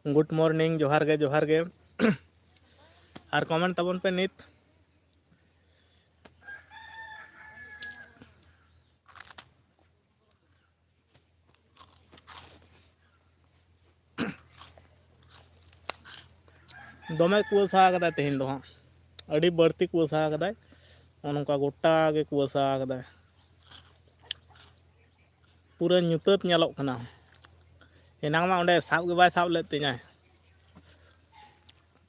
Good morning जोहार गे और comment तबन पे नित दमे कुआसा कदा तेहन दो हाँ अड़ी बढ़ती कुआसा कदा नौका गोटा गे कुआसा कदा पूरा ᱧᱩᱛᱟᱹᱛ ᱧᱮᱞᱚᱜ ᱠᱟᱱᱟ एनांग मा ओंडे साब गे बाय साब लेद तिᱧाय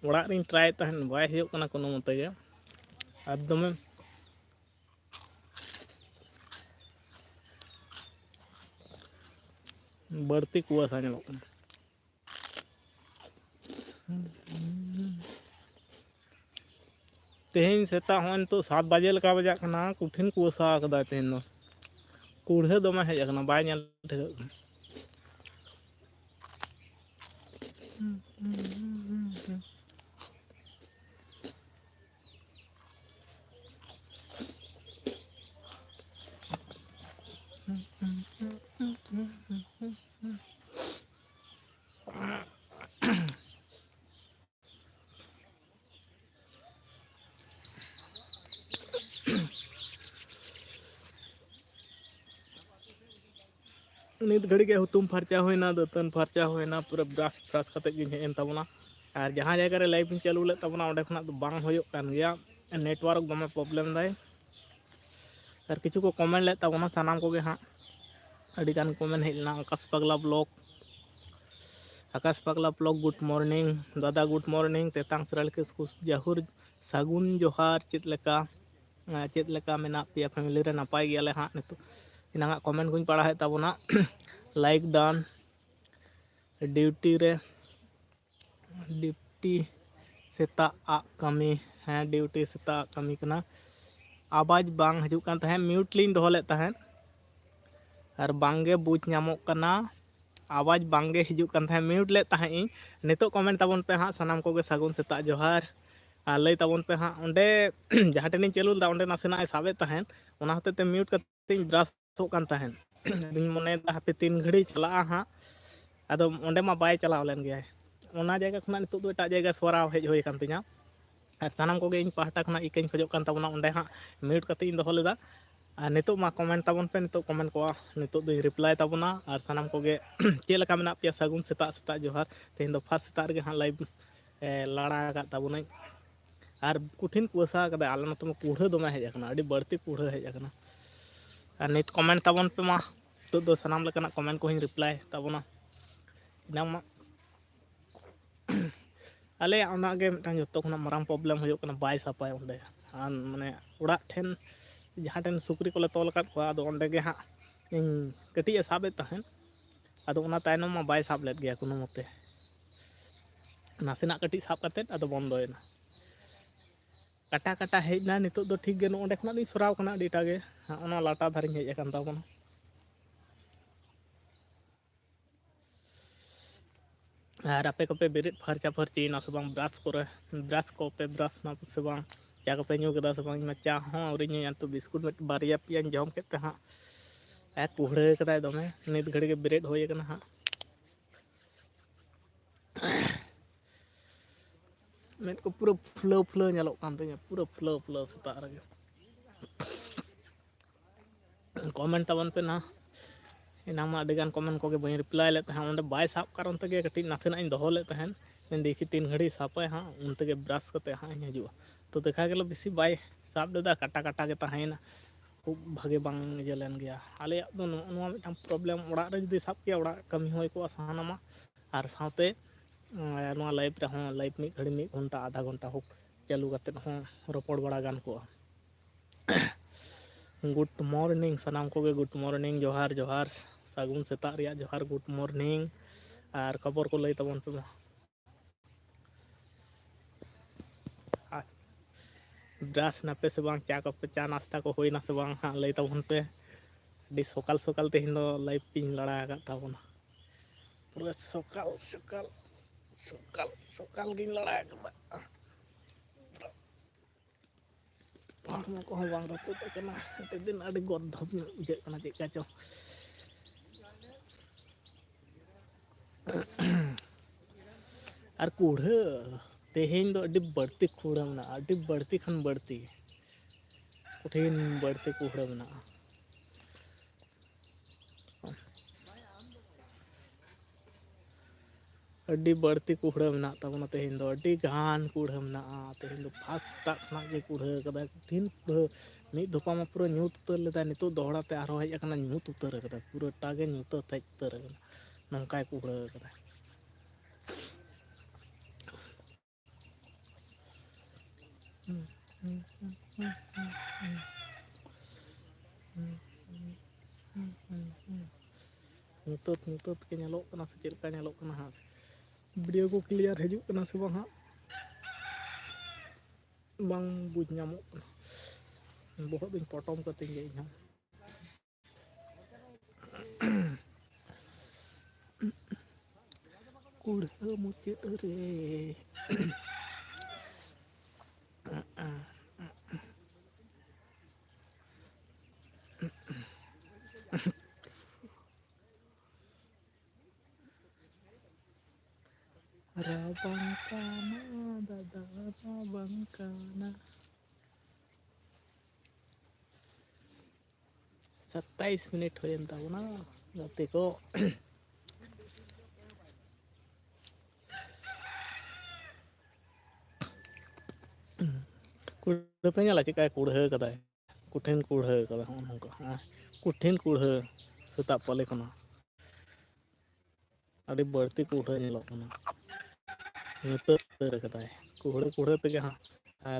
ओड़ाग रिᱧ ट्राई तहन बाय हुयुग कना कोनो मते गे आर दमे बढ़ती कुआसा ᱧᱮᱞᱚᱜ ᱠᱟᱱᱟ तेहन सेता हन तो 7 बजे लका बजाक कना कुठिन कुआसा कदा तेहन दो कूढ़े दमे हेज कना बाय ᱧᱮᱞ ठेगक कना नित घड़ी के हुतुम फर्चा होना दतन फर्चा होना पूरा ब्रश ब्रश कते गिन हेन तबना और जहाँ जगह रे लाइव चालू ले तबना ओंडे खना तो बांग होयोग कान गया नेटवर्क दमे प्रॉब्लम दाय और किछु को कमेंट ले तबना सानाम को गे हां अड़ी गान कमेंट हेजना आकाश पगला ब्लॉग गुड मॉर्निंग दादा गुड मॉर्निंग तेतांग सरल के जहुर सागुन जोहार चेद लेका मेना पिया फैमिली रे नापाय गियाले हां नितो इनांगा कमेंट कुछ पढ़ा तबना लाइक डान ड्यूटी सेता कमी हाँ ड्यूटी सेता कमी कना आवाज बांग हजुक कान तहन म्यूट लिंग दोहले तहन और बांगे बुझ नामोक कना आवाज बांगे हजुक कान तहन म्यूट ले तहन इन नितो कमेंट तबन पे हाँ सनाम को गे सागुन सेता जोहार लई तबन पे हाँ ओंडे जहाँ टेन चालू दा ओंडे नासेना साबे तहन ओना होते ते म्यूट करते ब्रश हो कान तहन मने हापे 3 घड़ी चला हाँ अदो ओंडे मा बाय चलाव लेन गया ओना जगह खना नितो दो एटा जगह स्वरा हेज होय कान तिया और सानाम को गे इन पाहटा खना इकैन खोजो कान तबना ओंडे हाँ म्यूट करते इन दोहो लेदा और नितो मा कमेंट तबन पे नितो कमेंट को नितो दो रिप्लाई तबना और सानाम को गे चे लका मेना पिया सागुन सेता सेता जोहार तेहन दो फास्ट सेता रे हाँ लाइव लाड़ा का तबना और कुठिन कुआसा कदा आले नतो कूढ़े दमे हेज कना अड़ी बढ़ती कूढ़े हेज कना और नित कमेंट तबन पे मा तो दो सनाम लेकना कमेंट को हिं रिप्लाई तबना इना मा आले ओना गे मिटान जतो खना माराम प्रॉब्लम होयो कना बाय सापाय ओंडे माने ओड़ा ठेन जहाँ ठेन सुकरी कोले तोल काट को आदो ओंडे गे हाँ इन कटी साबे तहन आदो ओना तायनम मा बाय साब लेद गया कोनो मते नासेना कटी साब काते आदो बंदोयना काटा काटा हेजना नितो दो ठीक गे नो ओंडे खना नि सराव कना अडीटा गे ओना लाटा धारी हेज अकन ताबना और आपे को पे बेरेट फर्चा फर्ची ना से बांग ब्रश को पे ब्रश ना से बांग चा को पे न्यू कदा से बांग चा हों और इन तो बिस्कुट में बारिया पिया जम के हाँ ए पुहड़े कदा दमे नित घड़ी के बेरेट होय कना हाँ मेट को पूरा फ्लो फ्लो नेलो कान तिया पूरा फ्लो फ्लो सेता रे कमेंट तबन पे ना इना मा अडिगान कमेंट को गे बई रिप्लाई ले तहन ओंडे बाय साब कारण तगे कटी नासेना इन दोहो ले तहन देखी 3 घड़ी सापाय हाँ उनते गे ब्रश करते हाँ इन हजुआ तो देखा गेलो बेसी बाय साब देदा काटा काटा के तहैना खूब भागे बांग जलेन गया आले दो नोआ मिटाम प्रॉब्लम ओड़ा रे जदी साब के ओड़ा कमी होय को सानामा और साथे नोआ लाइव रे हाँ लाइव मी घड़ी 1 घंटा आधा घंटा हो चालू करते हाँ रोपड़ बड़ा गान को गुड मॉर्निंग सनाम को गे गुड मॉर्निंग जोहार जोहार सागुन सेता रिया जोहार गुड मॉर्निंग और खबर को लई तबन पे ब्रश नापे से बांग चा को पे चा नाश्ता को होई ना से बांग हाँ लई तबन पे डी सकाल सकाल तेहन दो लाइव पिन लड़ा का तबना पूरा सकाल सकाल सकाल सकाल गिन लड़ा का हॉर्मो को बांग रपो तो कना ते दिन अडी गद्धब बुझे कना चेका चो और कूढ़ा तेहें दो अड्डी बढ़ती कूढ़ा मना अड्डी बढ़ती खन बढ़ती कठिन बढ़ती कूढ़ा मना अड्डी बढ़ती कूढ़ा मना तबना तेहें दो अड्डी गान कूढ़ा मना तेहें दो फास्ट खना जे कूढ़ा कदा कठिन कूढ़ा मीद धोपा मा पूरा ᱧᱩᱛ उतर लेदा नितो दोहड़ा ते आरो हेज अकना ᱧᱩᱛ उतर कदा पूरा टागे ᱧᱩᱛ हेज उतर कदा नंकाय कूढ़ा कदा ᱧᱩᱛ के ñeloक kana se चेलका ñeloक kana ha video को क्लियर हजूक kana से bang ha bang बुझ ñamok kana बहुत दिन पटम करते गए इन कूढ़ा मुचाद रे राबंकाना दादा राबंकाना 27 मिनट हो ना गाते को कूढ़ा पे ñala चिका कूढ़ा कदा कुठिन कूढ़ा कदा नंका कुठिन कूढ़ा सेता पले खना अड़ी बढ़ती कूढ़ा ñeloक kana नितो तर कदा कूढ़ा कूढ़ा ते हा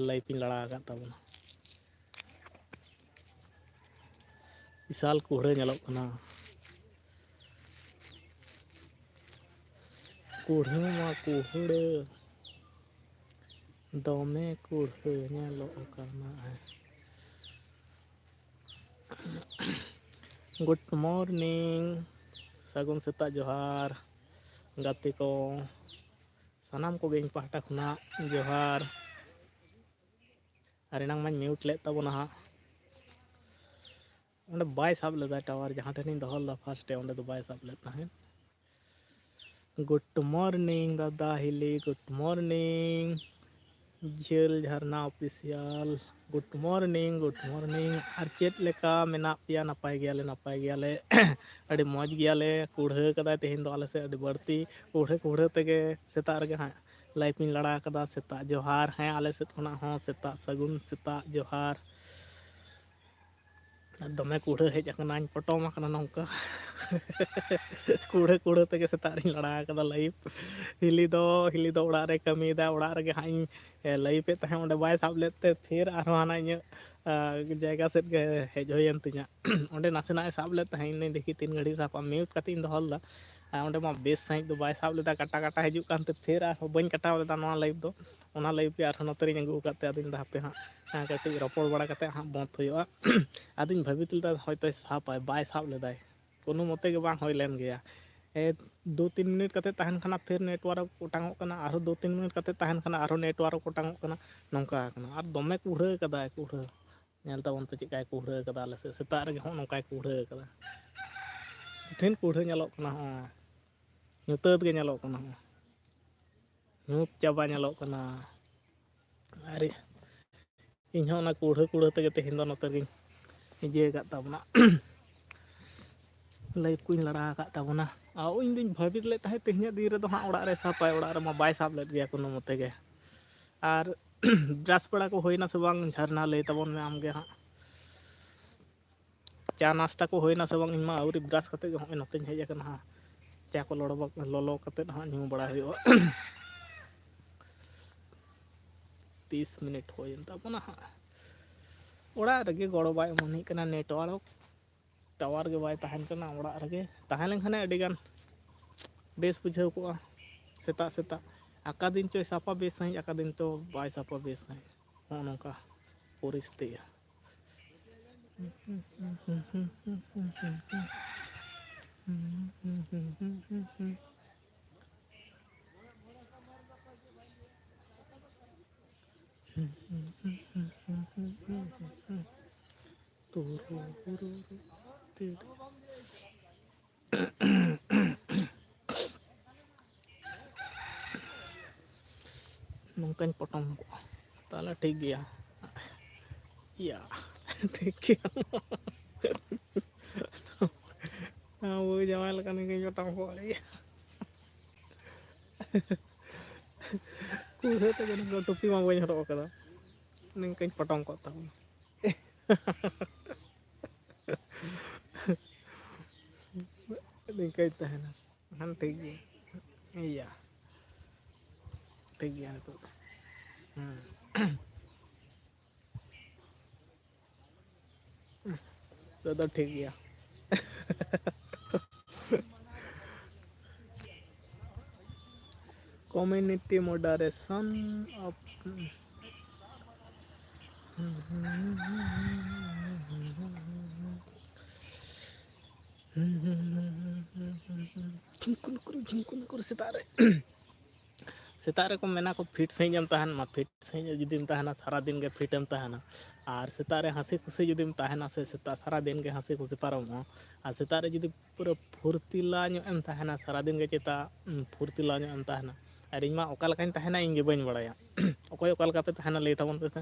लाइफ इन लड़ा का तबना विशाल कूढ़ा ñeloक kana कूढ़ा मा कूढ़ा दमे कूढ़ा ñeloक kana गुड मॉर्निंग सगुन सेता जोहार गाते को सानाम को गें पाहटा खुना जोहार अरे नांग मैं म्यूट ले तबना हा उन्हें बाय साब लेदा टावर जहाँ ठेनी दहल फास्ट उन्हें तो बाय साब लेता है गुड मॉर्निंग दादा हिली गुड मॉर्निंग झेल झरना ऑफिशियल गुड मॉर्निंग और चेत लेका मेना पिया नपाय गयाले अड़ी मौज गयाले कूढ़ा कदा तेहें दो आले से अड़ी बढ़ती कूढ़ा तेगे सेता रगे हाँ लाइफ इन लड़ा कदा सेता जोहार हैं आले से खना हाँ सेता सगुन सेता जोहार दमे कूढ़ा हेज अकना पटम अकना नौका कूढ़ा तेगे सेता रिन लड़ा कदा लाइफ हिली दो ओड़ा रे कमीदा ओड़ा रे हाँ लाइफ पे तहे ओंडे बाय साब लेते फिर आरो हाना इन जायगा सेट गे हेज होयन तिया ओंडे नासेना साब लेते हैं इन देखी 3 घड़ी सापा म्यूट कती इन दहल ओंडे मा बेस सही दो बाय साब लेदा काटा काटा हजू कानते फिर आरो बइन काटाव लेदा नोआ लाइफ दो ओना लाइफ पे आरो नतरी अंगू काते आदिन दापे हाँ कटी रपड़ बड़ा कते हाँ बंद होयोआ आदिन भाबित लेदा होयतो सापाय बाय साब लेदाय कोनो मते के बांग होय लेन गया 2-3 मिनट कते तहन खाना फिर नेटवर्क उटांगो कना आरो 2-3 मिनट कते तहन खाना आरो नेटवर्क उटांगो कना नौका कना और दमे कूढ़ा कदा कूढ़ा नेल ताबन पे चिकाय कूढ़ा कदा आले से सेता रे हो नौका कूढ़ा कदा ठिन कूढ़ा ñeloक कना हो ᱧᱩᱛᱟᱹᱛ गे ñeloक कना हो ᱧᱩᱛ चाबा ñeloक कना अरे इन हो ना कूढ़ा तेगे तेहें दो नते गिन निजे का ताबना लाइफ को लड़ा का ताबना इन दिन भाबित ले ताहे तेहें दिन रे दो हाँ ओड़ा रे सापाय ओड़ा रे मा बाय साब लेत गया कोनो मते गे और ब्रश पड़ा को होइना से बांग झरना ले तबन में आम गे हाँ चा नाश्ता को होइना से बांग इनमा आउरी ब्रश कते गे होय नते हेज अकना हाँ चा को लोलो कते हाँ न्यू बड़ा हुयो 30 मिनट होयन ताबना हाँ ओड़ा रगे गड़ो बाय मनी कना नेटवर्क टावर के बाय तहन कना ओड़ा रगे तहन लेखाने अडी गान बेस बुझाव को सेता सेता आका दिन चो सापा बेस सही आका दिन तो बाय सापा बेस सही हो नौका परिस्थिति nongkañ potong kok. Tahala ठीक गया. Iya, ठीक गया. वो जमाई लेका ningkañ potong kok lagi. Kuhe ta jangan topi mah bañ horok kada. Ningkañ potong kok tahu. Ningkañ tahena. Kan ठीक गया. Iya, ठीक गया itu. तो ठीक गया. Community moderation of झिंकुन सेताग रे सेताग रे को मेना को फिट सही एम तहन मा फिट सही जुदीम तहना सारा दिन के फिट एम तहना और सेताग रे हंसी खुशी जुदीम तहना से सेता सारा दिन के हंसी खुशी पारमो और सेताग रे जुदी पूरा फुर्तिला ᱧᱚᱜ एम तहना सारा दिन के चेता फुर्तिला ᱧᱚᱜ एम तहना और इमा ओका लकाñ तहना ᱤᱧ ᱜᱮ ᱵᱟᱹᱧ ᱵᱟᱲᱟᱭᱟ ᱚᱠᱚᱭ ᱚᱠᱟ ᱞᱮᱠᱟ ᱯᱮ ᱛᱟᱦᱮᱱᱟ ᱞᱟᱹᱭ ᱛᱟᱵᱚᱱ ᱯᱮ ᱥᱮ